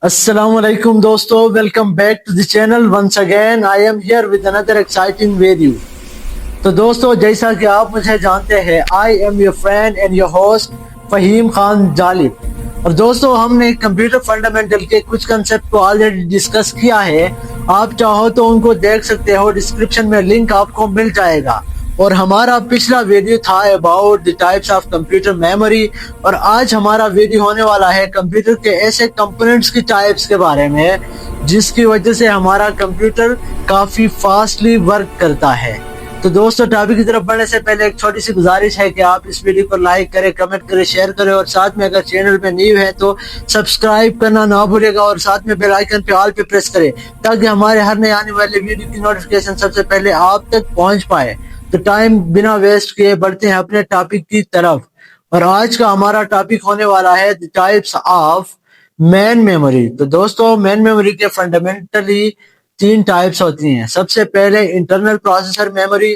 Assalamu alaikum dosto, welcome back to the channel. Once again I am here with another exciting video. तो दोस्तों, जैसा कि आप मुझे जानते हैं, I am your friend and your host Faheem Khan Jalib. और दोस्तों, हमने कंप्यूटर फंडामेंटल के कुछ कंसेप्ट को ऑलरेडी डिस्कस किया है। आप चाहो तो उनको देख सकते हो, डिस्क्रिप्शन में लिंक आपको मिल जाएगा। और हमारा पिछला वीडियो था about the types of computer memory, और आज हमारा वीडियो होने वाला है कंप्यूटर के ऐसे कंपोनेंट्स की टाइप्स के बारे में जिसकी वजह से हमारा कंप्यूटर काफी फास्टली वर्क करता है। तो दोस्तों, टॉपिक की तरफ बढ़ने से पहले एक छोटी सी गुजारिश है कि आप इस वीडियो को लाइक करें, कमेंट करें, शेयर करें, और साथ में अगर चैनल पे न्यू है तो सब्सक्राइब करना ना भूलिएगा, और साथ में बेल आइकन पे ऑल पे प्रेस करें ताकि हमारे हर नए आने वाले वीडियो की नोटिफिकेशन सबसे पहले आप तक पहुंच पाए। तो टाइम बिना वेस्ट किए बढ़ते हैं अपने टॉपिक की तरफ। और आज का हमारा टॉपिक होने वाला है the types of main memory. तो दोस्तों, मेन मेमोरी के फंडामेंटली तीन टाइप्स होती हैं। सबसे पहले इंटरनल प्रोसेसर मेमोरी।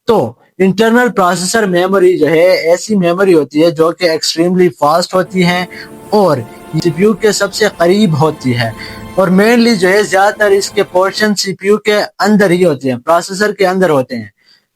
तो इंटरनल प्रोसेसर मेमोरी जो है ऐसी मेमोरी होती है जो कि एक्सट्रीमली फास्ट होती है और सीपीयू के सबसे करीब होती है, और मेनली जो है ज्यादातर इसके पोर्शन सीपीयू के अंदर ही होते हैं, प्रोसेसर के अंदर होते हैं।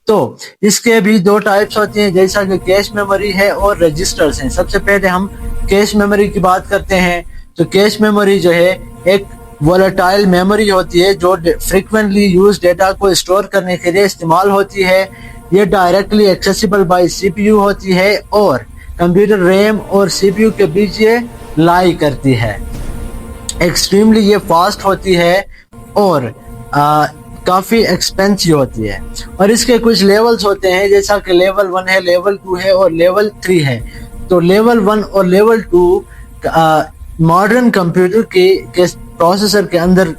तो इसके भी दो टाइप्स होती हैं, जैसा कि कैश मेमोरी है और रजिस्टर्स हैं। सबसे पहले हम कैश मेमोरी की बात करते हैं। तो कैश मेमोरी जो है एक वोलेटाइल मेमोरी होती है जो फ्रीक्वेंटली यूज डेटा को स्टोर करने के लिए इस्तेमाल होती है। ये डायरेक्टली एक्सेसिबल बाय सीपीयू होती है और कंप्यूटर रैम और सीपीयू के बीच ये लाई करती है। एक्सट्रीमली ये फास्ट होती है और काफी एक्सपेंसिव होती है। और इसके कुछ लेवल्स होते हैं, जैसा कि लेवल 1 है, लेवल 2 है और लेवल 3 है। तो लेवल 1 और लेवल 2 मॉडर्न कंप्यूटर के प्रोसेसर के अंदर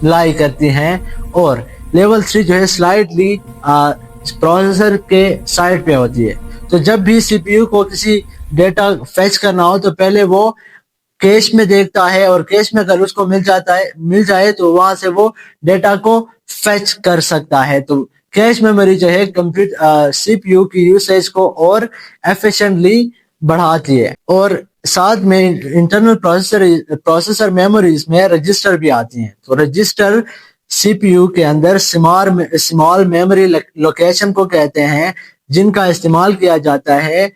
लाई करती हैं, और लेवल 3 जो है स्लाइटली प्रोसेसर के साइड पे होती है। तो जब भी सीपीयू को किसी डेटा फेच करना हो तो पहले वो कैश में देखता है, और कैश में अगर उसको मिल जाए तो वहां से वो डेटा को फेच कर सकता है। तो कैश मेमोरी जो है कंप्यूटर सीपीयू की यूसेज को और एफिशिएंटली बढ़ाती है। और साथ में इंटरनल प्रोसेसर मेमोरीज में रजिस्टर भी आती हैं। तो रजिस्टर सीपीयू के अंदर स्मॉल मेमोरी लोकेशन को कहते हैं, जिनका इस्तेमाल किया जाता है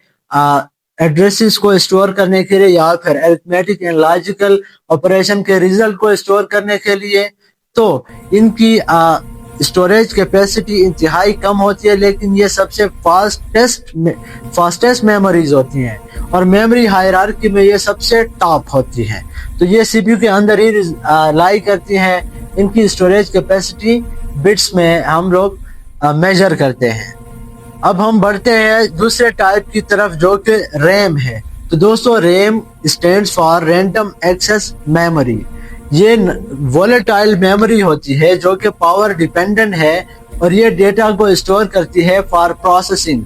एड्रेसेस को स्टोर करने के लिए या फिर अरिथमेटिक एंड लॉजिकल ऑपरेशन के रिजल्ट को स्टोर करने के लिए। तो इनकी स्टोरेज कैपेसिटी इंतहाई कम होती है, लेकिन ये सबसे फास्टेस्ट मेमोरीज होती हैं, और मेमोरी हायरार्की में ये सबसे टॉप होती है। तो ये सीपीयू के अंदर ही लाई करती हैं। इनकी स्टोरेज कैपेसिटी बिट्स में हम लोग मेजर करते हैं। अब हम बढ़ते हैं दूसरे टाइप की तरफ, जो कि रैम है। तो दोस्तों, RAM stands for random access memory. ये वोलेटाइल मेमोरी होती है जो कि पावर डिपेंडेंट है, और ये डेटा को स्टोर करती है फॉर प्रोसेसिंग।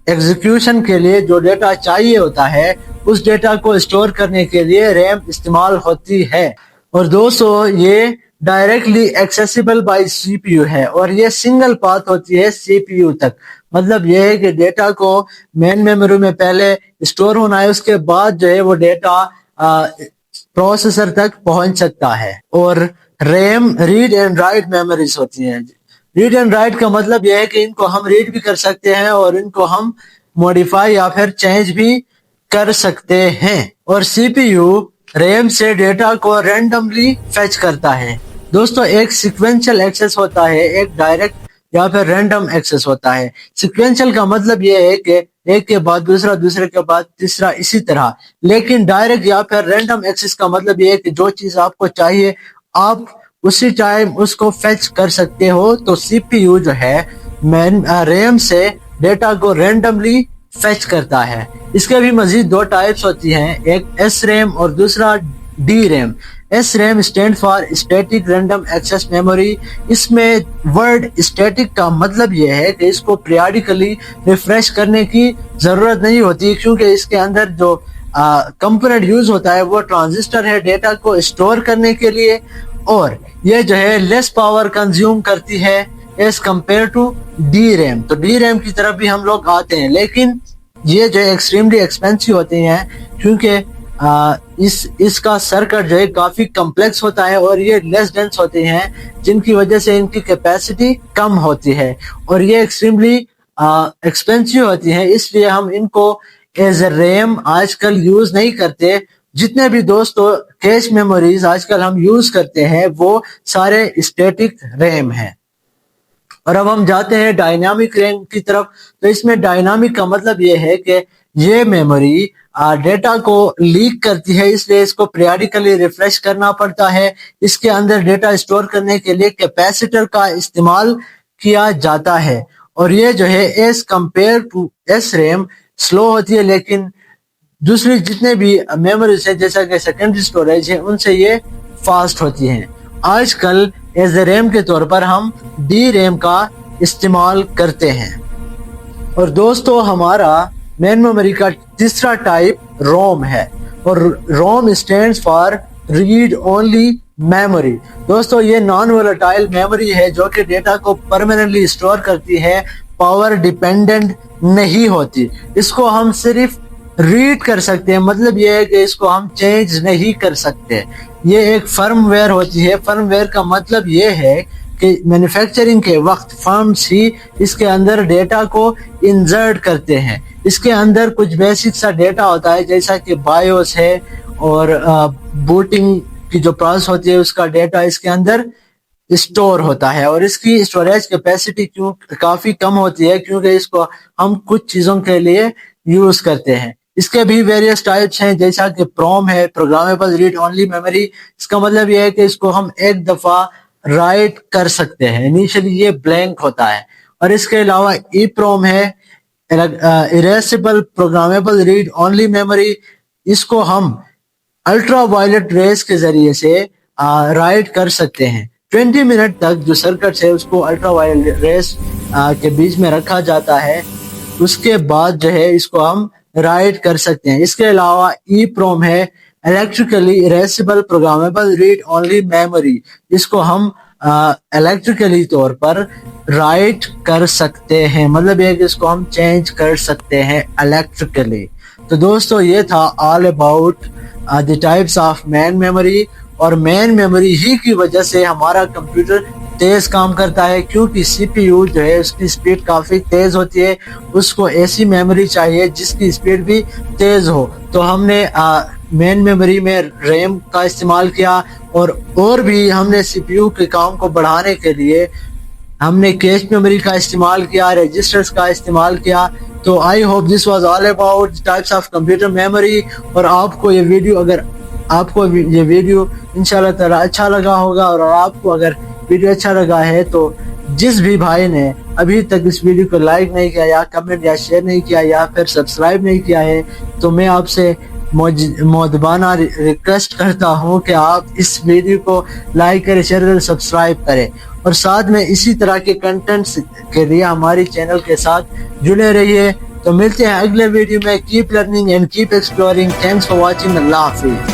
एग्जीक्यूशन के लिए जो डेटा चाहिए होता है, उस डेटा को स्टोर करने के लिए रैम इस्तेमाल होती है। और दोस्तों, ये डायरेक्टली एक्सेसिबल बाय सीपीयू है, और ये सिंगल पाथ होती है सीपीयू तक। मतलब ये है कि डेटा को मेन मेमोरी में पहले स्टोर होना है, उसके बाद जो है वो डेटा प्रोसेसर तक पहुंच सकता है। और RAM read and right memories होती हैं। रीड एंड राइट का मतलब यह है कि इनको हम रीड भी कर सकते हैं और इनको हम मॉडिफाई या फिर चेंज भी कर सकते हैं। और सीपीयू रैम से डेटा को रैंडमली फेच करता है। दोस्तों, एक सीक्वेंशियल एक्सेस होता है, एक डायरेक्ट या फिर रैंडम एक्सेस होता है। सीक्वेंशियल का मतलब यह है कि एक के बाद दूसरा, दूसरे के बाद तीसरा, इसी तरह। लेकिन डायरेक्ट या फिर रैंडम एक्सेस का मतलब यह है कि जो चीज आपको चाहिए आप उसी टाइम उसको फेच कर सकते हो। तो सीपीयू जो है रैम से डेटा को रैंडमली फेच करता है। इसके भी मजीद दो टाइप्स होती हैं, एक एस रैम और दूसरा D RAM. S RAM stand for static random access memory. इसमें वर्ड स्टैटिक का मतलब यह है कि इसको पीरियडिकली रिफ्रेश करने की जरूरत नहीं होती, क्योंकि इसके अंदर जो कंपोनेंट यूज होता है वो ट्रांजिस्टर है डेटा को स्टोर करने के लिए, और ये जो है लेस पावर कंज्यूम करती है as compare to D RAM. तो डी रैम की तरफ भी हम लोग आते हैं, लेकिन ये जो एक्सट्रीमली एक्सपेंसिव होते हैं, क्योंकि اس کا سرکٹ جو ہے کافی کمپلیکس ہوتا ہے اور یہ لیس ڈینس ہوتے ہیں، جن کی وجہ سے ان کی کیپیسٹی کم ہوتی ہے اور یہ ایکسٹریملی ایکسپینسیو ہوتی ہیں، اس لیے ہم ان کو ایز اے ریم آج کل یوز نہیں کرتے۔ جتنے بھی دوستو کیش میموریز آج کل ہم یوز کرتے ہیں وہ سارے اسٹیٹک ریم ہیں۔ اور اب ہم جاتے ہیں ڈائنامک ریم کی طرف۔ تو اس میں ڈائنامک کا مطلب یہ ہے کہ یہ میموری ڈیٹا کو لیک کرتی ہے، اس لیے اس کو پیریاڈیکلی ریفریش کرنا پڑتا ہے۔ اس کے اندر ڈیٹا اسٹور کرنے کے لیے کیپیسیٹر کا استعمال کیا جاتا ہے اور یہ جو ہے as compare to SRAM slow ہوتی ہے، لیکن دوسری جتنے بھی میموریز ہیں جیسا کہ سیکنڈری اسٹوریج ہے ان سے یہ فاسٹ ہوتی ہیں۔ آج کل ایز اے ریم کے طور پر ہم ڈی ریم کا استعمال کرتے ہیں۔ اور دوستو ہمارا مین میموری کا تیسرا ٹائپ روم ہے اور ROM stands for read only memory. دوستو یہ نان وولٹائل میموری ہے جو کہ ڈیٹا کو پرماننٹلی اسٹور کرتی ہے، پاور ڈیپینڈنٹ نہیں ہوتی۔ اس کو ہم صرف ریڈ کر سکتے ہیں، مطلب یہ ہے کہ اس کو ہم چینج نہیں کر سکتے۔ یہ ایک فرم ویئر ہوتی ہے۔ فرم ویئر کا مطلب یہ ہے کہ مینوفیکچرنگ کے وقت فرمز ہی اس کے اندر ڈیٹا کو انسرٹ کرتے ہیں۔ اس کے اندر کچھ بیسک سا ڈیٹا ہوتا ہے جیسا کہ بایوس ہے اور بوٹنگ کی جو پروسیس ہوتی ہے اس کا ڈیٹا اس کے اندر اسٹور ہوتا ہے اور اس کی اسٹوریج کیپیسٹی کافی کم ہوتی ہے کیونکہ اس کو ہم کچھ چیزوں کے لیے یوز کرتے ہیں۔ اس کے بھی ویریس ٹائپس ہیں جیسا کہ پروم ہے، پروگرامیبل ریڈ اونلی میموری۔ اس کا مطلب یہ ہے کہ اس کو ہم ایک دفعہ رائٹ کر سکتے ہیں، انیشلی یہ بلینک ہوتا ہے۔ اور اس کے علاوہ ای پروم ہے، اریسیبل پروگرامیبل ریڈ اونلی میموری۔ اس کو ہم الٹرا وائلٹ ریز کے ذریعے سے رائٹ کر سکتے ہیں۔ 20 منٹ تک جو سرکٹ ہے اس کو الٹرا وائلٹ ریز کے بیچ میں رکھا جاتا ہے، اس کے بعد جو ہے اس کو ہم رائٹ کر سکتے ہیں۔ اس کے علاوہ ای پروم ہے، electrically erasable programmable read only memory. اس کو ہم الیکٹریکلی طور پر رائٹ کر سکتے ہیں، مطلب یہ کہ اس کو ہم چینج کر سکتے ہیں الیکٹریکلی۔ تو دوستو یہ تھا all about the types of main memory. اور مین میموری ہی کی وجہ سے ہمارا کمپیوٹر تیز کام کرتا ہے کیونکہ سی پی یو جو ہے اس کی اسپیڈ کافی تیز ہوتی ہے، اس کو ایسی میموری چاہیے جس کی اسپیڈ بھی تیز ہو۔ تو ہم نے مین میموری میں ریم کا استعمال کیا اور بھی ہم نے سی پی یو کے کام کو بڑھانے کے لیے ہم نے کیش میموری کا استعمال کیا، رجسٹرز کا استعمال کیا۔ تو I hope this was all about types of computer memory. اور آپ کو یہ ویڈیو اگر آپ کو یہ ویڈیو انشاءاللہ تعالی اچھا لگا ہوگا اور آپ کو اگر ویڈیو اچھا لگا ہے تو جس بھی بھائی نے ابھی تک اس ویڈیو کو لائک نہیں کیا یا کمنٹ یا شیئر نہیں کیا یا پھر سبسکرائب نہیں کیا ہے تو میں آپ سے مؤدبانہ ریکویسٹ کرتا ہوں کہ آپ اس ویڈیو کو لائک کریں، شیئر کریں، سبسکرائب کریں اور ساتھ میں اسی طرح کے کنٹینٹس کے لیے ہماری چینل کے ساتھ جڑے رہیے۔ تو ملتے ہیں اگلے ویڈیو میں۔ Keep learning and keep exploring. Thanks for watching. اللہ حافظ۔